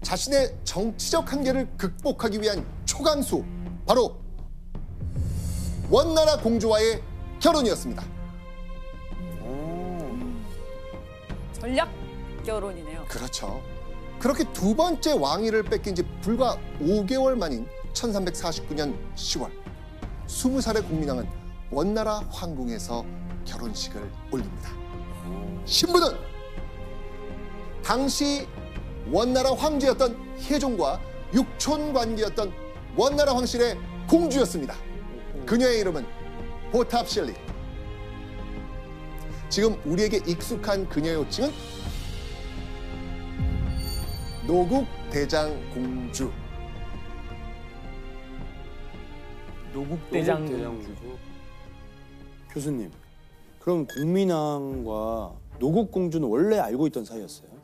자신의 정치적 한계를 극복하기 위한 초강수, 바로 원나라 공주와의 결혼이었습니다. 전략 결혼이네요. 그렇죠. 그렇게 두 번째 왕위를 뺏긴 지 불과 5개월 만인 1349년 10월 20살의 공민왕은 원나라 황궁에서 결혼식을 올립니다. 신부는 당시 원나라 황제였던 혜종과 육촌 관계였던 원나라 황실의 공주였습니다. 그녀의 이름은 보탑실리. 지금 우리에게 익숙한 그녀의 호칭은 노국대장공주. 노국대장공주. 교수님, 그럼 공민왕과 노국공주는 원래 알고 있던 사이였어요?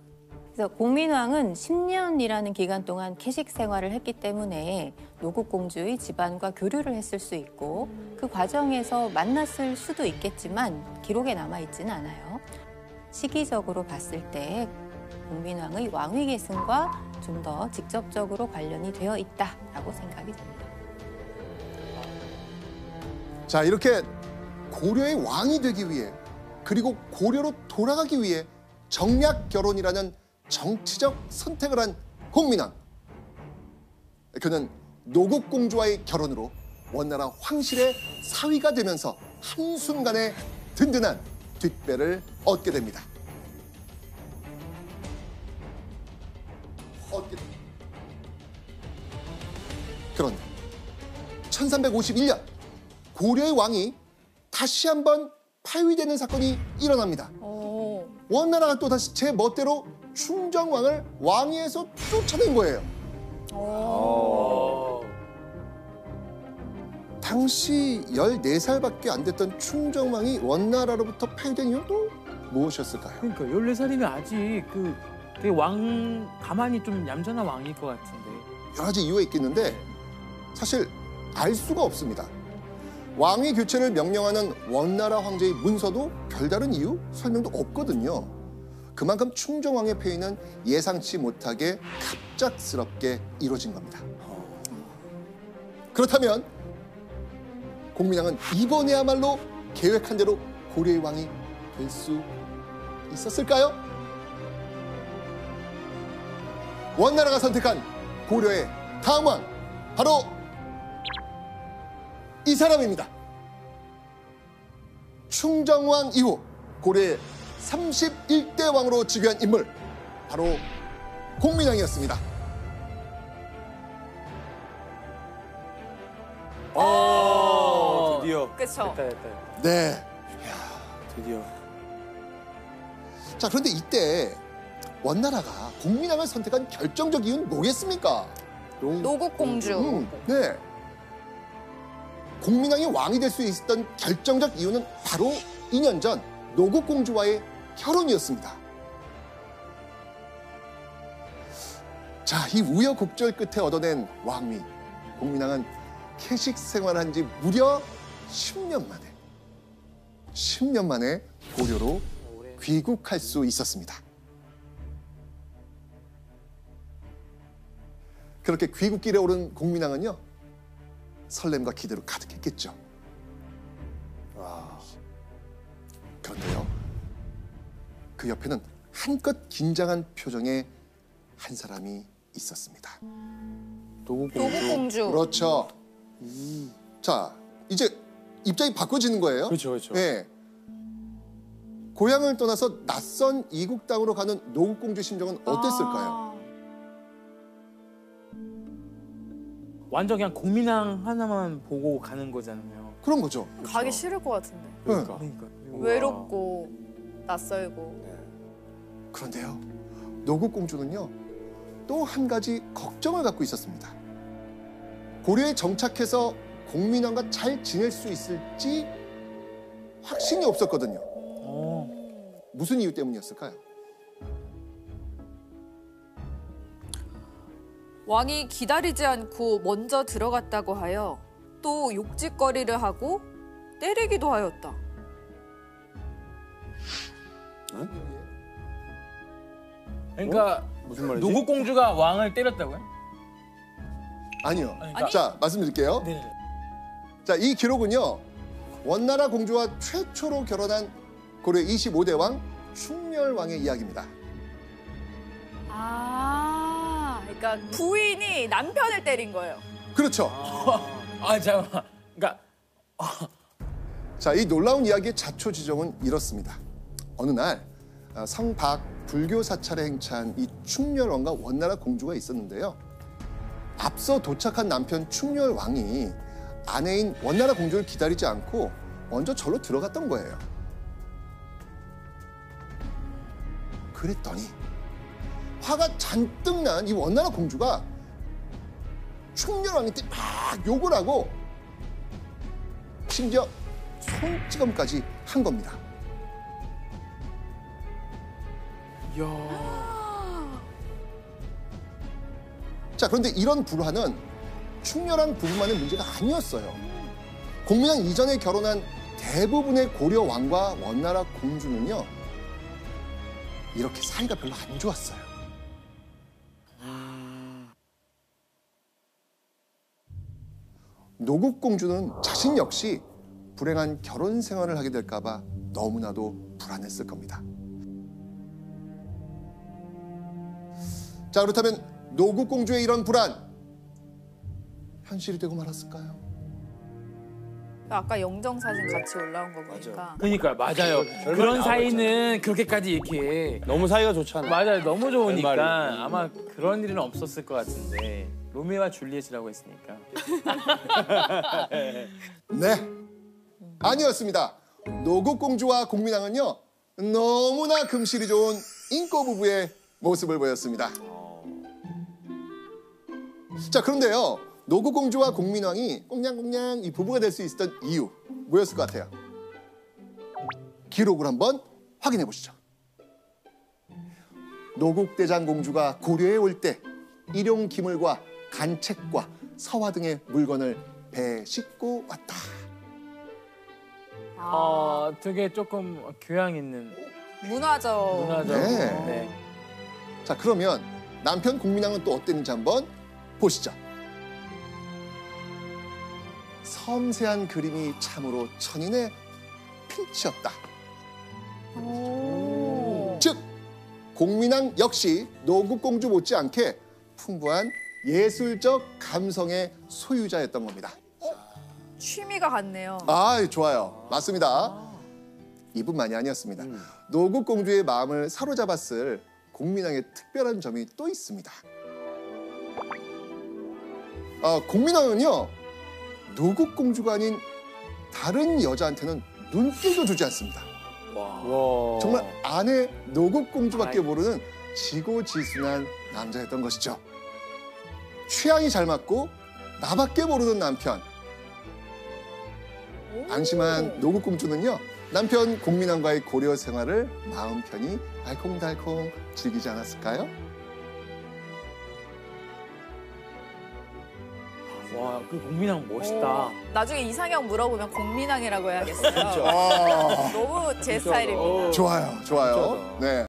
그래서 공민왕은 10년이라는 기간 동안 캐식 생활을 했기 때문에 노국공주의 집안과 교류를 했을 수 있고 그 과정에서 만났을 수도 있겠지만 기록에 남아있지는 않아요. 시기적으로 봤을 때 공민왕의 왕위 계승과 좀 더 직접적으로 관련이 되어 있다라고 생각이 됩니다. 자, 이렇게 고려의 왕이 되기 위해 그리고 고려로 돌아가기 위해 정략 결혼이라는 정치적 선택을 한 공민왕. 그는 노국공주와의 결혼으로 원나라 황실의 사위가 되면서 한순간에 든든한 뒷배를 얻게 됩니다. 그런데 1351년 고려의 왕이 다시 한번 파위되는 사건이 일어납니다. 원나라가 또다시 제 멋대로 충정왕을 왕위에서 쫓아낸 거예요. 당시 14살밖에 안 됐던 충정왕이 원나라로부터 파위된 이유는 또 무엇이었을까요? 그러니까 14살이면 아직 되게 가만히 좀 얌전한 왕일 것 같은데. 여러 가지 이유가 있겠는데 사실 알 수가 없습니다. 왕위 교체를 명령하는 원나라 황제의 문서도 별다른 이유, 설명도 없거든요. 그만큼 충정왕의 폐위는 예상치 못하게 갑작스럽게 이루어진 겁니다. 그렇다면 공민왕은 이번에야말로 계획한 대로 고려의 왕이 될 수 있었을까요? 원나라가 선택한 고려의 다음 왕, 바로 이 사람입니다. 충정왕 이후 고려의 31대 왕으로 즉위한 인물, 바로 공민왕이었습니다. 드디어. 그쵸. 됐다. 네. 이야, 드디어. 자, 그런데 이때 원나라가 공민왕을 선택한 결정적 이유는 뭐겠습니까? 노국공주. 네. 공민왕이 왕이 될 수 있었던 결정적 이유는 바로 2년 전 노국공주와의 결혼이었습니다. 자, 이 우여곡절 끝에 얻어낸 왕위. 공민왕은 캐식 생활한 지 무려 10년 만에 고려로 귀국할 수 있었습니다. 그렇게 귀국길에 오른 공민왕은요, 설렘과 기대로 가득했겠죠. 그런데요, 그 옆에는 한껏 긴장한 표정의 한 사람이 있었습니다. 노국공주. 그렇죠. 자, 이제 입장이 바꿔지는 거예요. 그렇죠. 네. 고향을 떠나서 낯선 이국 땅으로 가는 노국공주 심정은 어땠을까요? 완전 그냥 공민왕 하나만 보고 가는 거잖아요. 그런 거죠. 가기 싫을 것 같은데. 그러니까. 외롭고 낯설고. 그런데요, 노국공주는요, 또 한 가지 걱정을 갖고 있었습니다. 고려에 정착해서 공민왕과 잘 지낼 수 있을지 확신이 없었거든요. 무슨 이유 때문이었을까요? 왕이 기다리지 않고 먼저 들어갔다고 하여 또 욕짓거리를 하고 때리기도 하였다. 그러니까 무슨 말이지? 노국 공주가 왕을 때렸다고요? 아니요. 아니. 자, 말씀드릴게요. 네. 자, 이 기록은요. 원나라 공주와 최초로 결혼한 고려 25대 왕 충렬왕의 이야기입니다. 아, 그러니까 부인이 남편을 때린 거예요. 그렇죠. 아 잠깐만. 그러니까 자, 이 놀라운 이야기의 자초지종은 이렇습니다. 어느 날 성박 불교 사찰에 행차한 이 충렬왕과 원나라 공주가 있었는데요. 앞서 도착한 남편 충렬왕이 아내인 원나라 공주를 기다리지 않고 먼저 절로 들어갔던 거예요. 그랬더니 화가 잔뜩 난 이 원나라 공주가 충렬왕한테 막 욕을 하고 심지어 손찌검까지 한 겁니다. 자, 그런데 이런 불화는 충렬왕 부부만의 문제가 아니었어요. 공민왕 이전에 결혼한 대부분의 고려 왕과 원나라 공주는요, 이렇게 사이가 별로 안 좋았어요. 노국 공주는 자신 역시 불행한 결혼 생활을 하게 될까봐 너무나도 불안했을 겁니다. 자, 그렇다면 노국 공주의 이런 불안, 현실이 되고 말았을까요? 아까 영정 사진 같이 올라온 거 보니까 그러니까 맞아요. 그런 사이는 그렇게까지 이렇게 너무 사이가 좋잖아. 맞아요. 너무 좋으니까 말이. 아마 그런 일은 없었을 것 같은데 로미오와 줄리엣이라고 했으니까. 네, 아니었습니다. 노국 공주와 공민왕은요, 너무나 금실이 좋은 인꼬 부부의 모습을 보였습니다. 자, 그런데요, 노국 공주와 공민왕이 꽁냥꽁냥 이 부부가 될 수 있었던 이유 뭐였을 것 같아요? 기록을 한번 확인해 보시죠. 노국 대장 공주가 고려에 올 때 일용 기물과 간책과 서화 등의 물건을 배에 싣고 왔다. 되게 조금 교양 있는 문화적. 문화적. 네. 자, 그러면 남편 공민왕은 또 어땠는지 한번 보시죠. 섬세한 그림이 참으로 천인의 필치였다. 즉, 공민왕 역시 노국공주 못지않게 풍부한 예술적 감성의 소유자였던 겁니다. 취미가 같네요. 아, 좋아요. 맞습니다. 이뿐만이 아니었습니다. 노국공주의 마음을 사로잡았을 공민왕의 특별한 점이 또 있습니다. 공민왕은요, 노국공주가 아닌 다른 여자한테는 눈길도 주지 않습니다. 와. 정말 아내 노국공주밖에 모르는 지고지순한 남자였던 것이죠. 취향이 잘 맞고 나밖에 모르는 남편. 안심한 노국공주는요, 남편 공민왕과의 고려 생활을 마음 편히 알콩달콩 즐기지 않았을까요? 와, 그 공민왕 멋있다. 나중에 이상형 물어보면 공민왕이라고 해야겠어요. 너무 제 스타일입니다. 좋아요, 좋아요. 네.